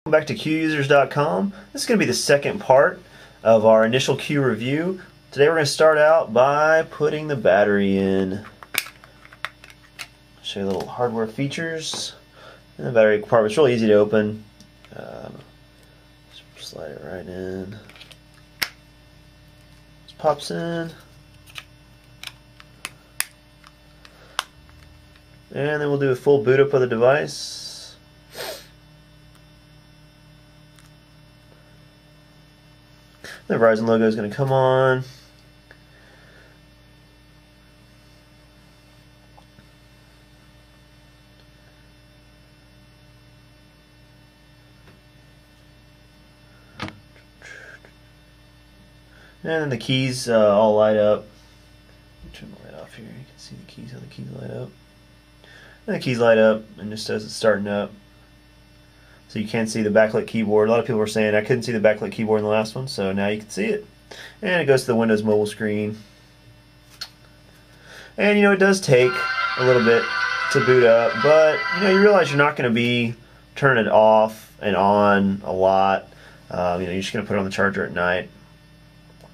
Welcome back to qusers.com. This is going to be the second part of our initial Q review. Today we're going to start out by putting the battery in. Show you little hardware features. And the battery compartment's really easy to open. Just slide it right in. Just pops in. And then we'll do a full boot up of the device. The Verizon logo is going to come on. And then the keys all light up. Turn the light off here. You can see the keys, how the keys light up. And the keys light up, and just as it's starting up. So you can't see the backlit keyboard. A lot of people were saying I couldn't see the backlit keyboard in the last one, so now you can see it. And it goes to the Windows mobile screen. And it does take a little bit to boot up, but you realize you're not going to be turning it off and on a lot. You're just going to put it on the charger at night.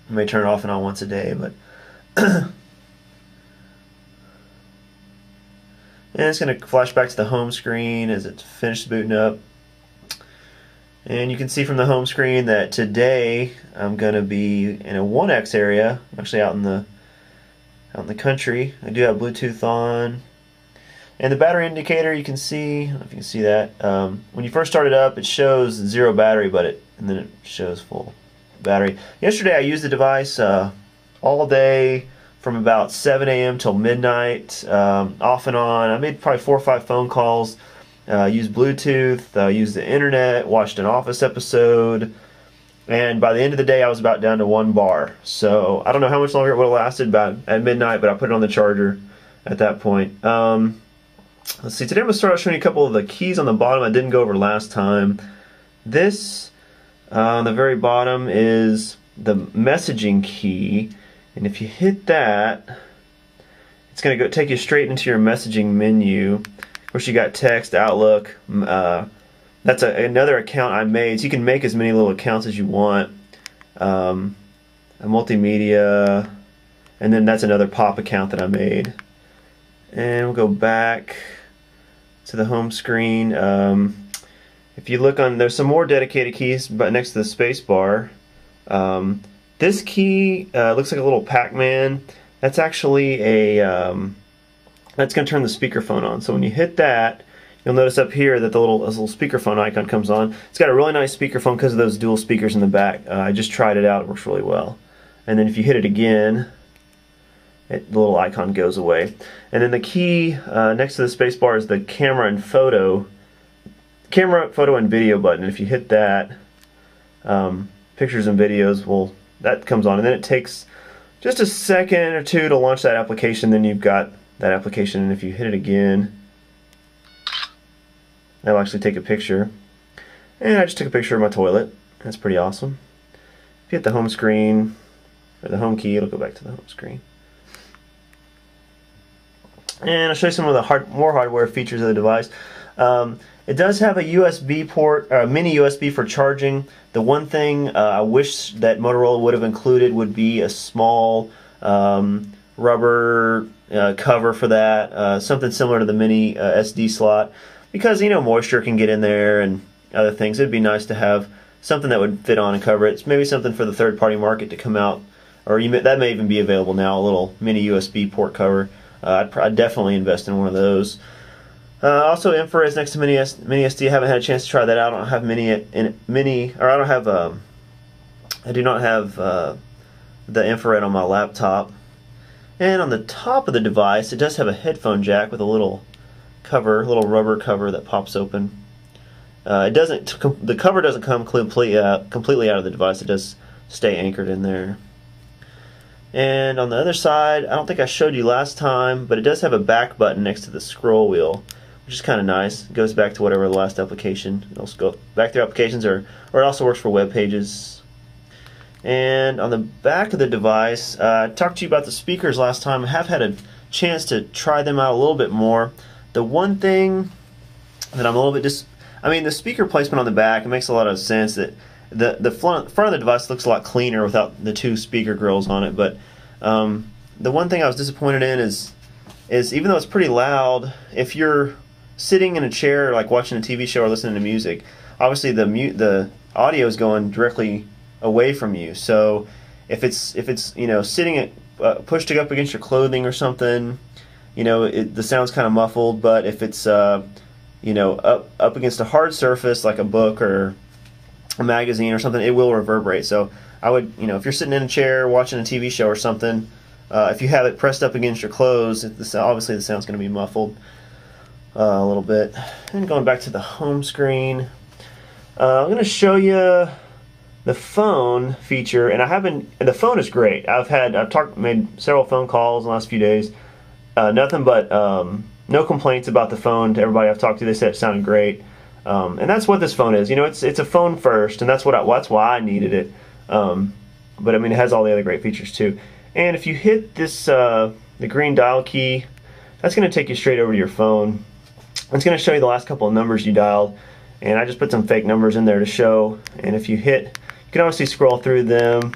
You may turn it off and on once a day, but and it's going to flash back to the home screen as it's finished booting up. And you can see from the home screen that today I'm going to be in a 1X area. I'm actually out in the country. I do have Bluetooth on. And the battery indicator, you can see, I don't know if you can see that. When you first start it up, it shows 0 battery, and then it shows full battery. Yesterday I used the device all day from about 7 a.m. till midnight, off and on. I made probably 4 or 5 phone calls. Used Bluetooth, used the internet, watched an Office episode, and by the end of the day I was about down to 1 bar. So I don't know how much longer it would have lasted about at midnight, but I put it on the charger at that point. Let's see, today I'm going to start out showing you a couple of the keys on the bottom I didn't go over last time. This, on the very bottom, is the messaging key, and if you hit that, it's going to take you straight into your messaging menu. Of course, you got text, Outlook. That's another account I made. So you can make as many little accounts as you want. A multimedia, and then that's another pop account that I made. And we'll go back to the home screen. If you look on, there's some more dedicated keys, but next to the space bar. This key looks like a little Pac-Man. That's actually a that's going to turn the speakerphone on. So when you hit that, you'll notice up here that this little speakerphone icon comes on. It's got a really nice speakerphone because of those dual speakers in the back. I just tried it out. It works really well. And then if you hit it again, the little icon goes away. And then the key next to the space bar is the camera, photo, and video button. If you hit that, pictures and videos that comes on. And then it takes just a second or two to launch that application. Then you've got that application, and if you hit it again, that'll actually take a picture. And I just took a picture of my toilet. That's pretty awesome. If you hit the home screen, or the home key, it'll go back to the home screen. And I'll show you some of the more hardware features of the device. It does have a USB port, or a mini USB for charging. The one thing I wish that Motorola would have included would be a small rubber cover for that, something similar to the mini SD slot, because moisture can get in there and other things. It'd be nice to have something that would fit on and cover it. It's maybe something for the third-party market to come out, or that may even be available now, a little mini USB port cover. I'd definitely invest in one of those. Also, infrared is next to mini SD. I haven't had a chance to try that out. I don't have I do not have the infrared on my laptop. And on the top of the device, it does have a headphone jack with a little rubber cover that pops open. The cover doesn't come completely out of the device. It does stay anchored in there. And on the other side, I don't think I showed you last time, but it does have a back button next to the scroll wheel, which is kind of nice. It goes back to whatever the last application. It'll go back to applications, or it also works for web pages. And on the back of the device, I talked to you about the speakers last time. I have had a chance to try them out a little bit more. The one thing that I'm a little bit I mean, the speaker placement on the back, it makes a lot of sense that the front of the device looks a lot cleaner without the two speaker grills on it. But the one thing I was disappointed in is even though it's pretty loud, if you're sitting in a chair like watching a TV show or listening to music, obviously the audio is going directly away from you. So if it's sitting pushed up against your clothing or something, the sound's kind of muffled. But if it's up against a hard surface like a book or a magazine or something, it will reverberate. So I would, if you're sitting in a chair watching a TV show or something, if you have it pressed up against your clothes, obviously the sound's going to be muffled a little bit. And going back to the home screen, I'm going to show you the phone feature, and the phone is great. I've made several phone calls in the last few days. Nothing but no complaints about the phone to everybody I've talked to. They said it sounded great, and that's what this phone is. It's a phone first, and that's why I needed it. But I mean, it has all the other great features too. And if you hit this the green dial key, that's going to take you straight over to your phone. It's going to show you the last couple of numbers you dialed, and I just put some fake numbers in there to show. And if you hit, you can obviously scroll through them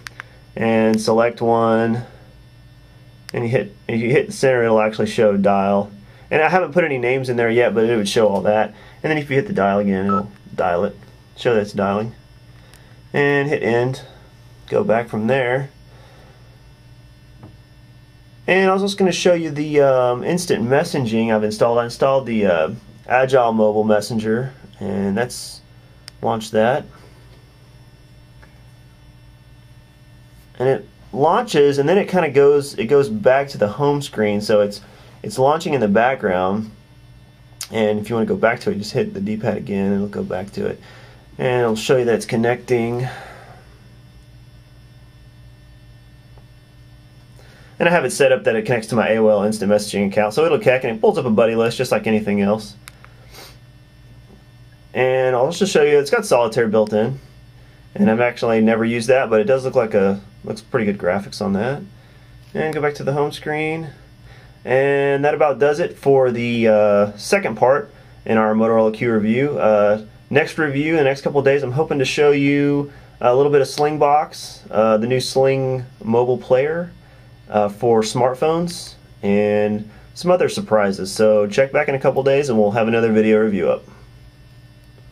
and select one, and if you hit the center, it'll actually show dial. And I haven't put any names in there yet, but it would show all that. And then if you hit the dial again, it'll dial it, show that it's dialing. And hit end, go back from there. And I was just going to show you the instant messaging I've installed. I installed the Agile Mobile Messenger, and that's launched that. And it launches, and then it kind of goes back to the home screen. So it's launching in the background. And if you want to go back to it, just hit the D-pad again, and it'll go back to it. And it'll show you that it's connecting. And I have it set up that it connects to my AOL instant messaging account. So it'll connect, and it pulls up a buddy list just like anything else. And I'll just show you, it's got solitaire built in. And I've actually never used that, but it does looks pretty good graphics on that. And go back to the home screen. And that about does it for the second part in our Motorola Q review. Next review, in the next couple of days, I'm hoping to show you a little bit of Slingbox, the new Sling mobile player for smartphones, and some other surprises. So check back in a couple days and we'll have another video review up.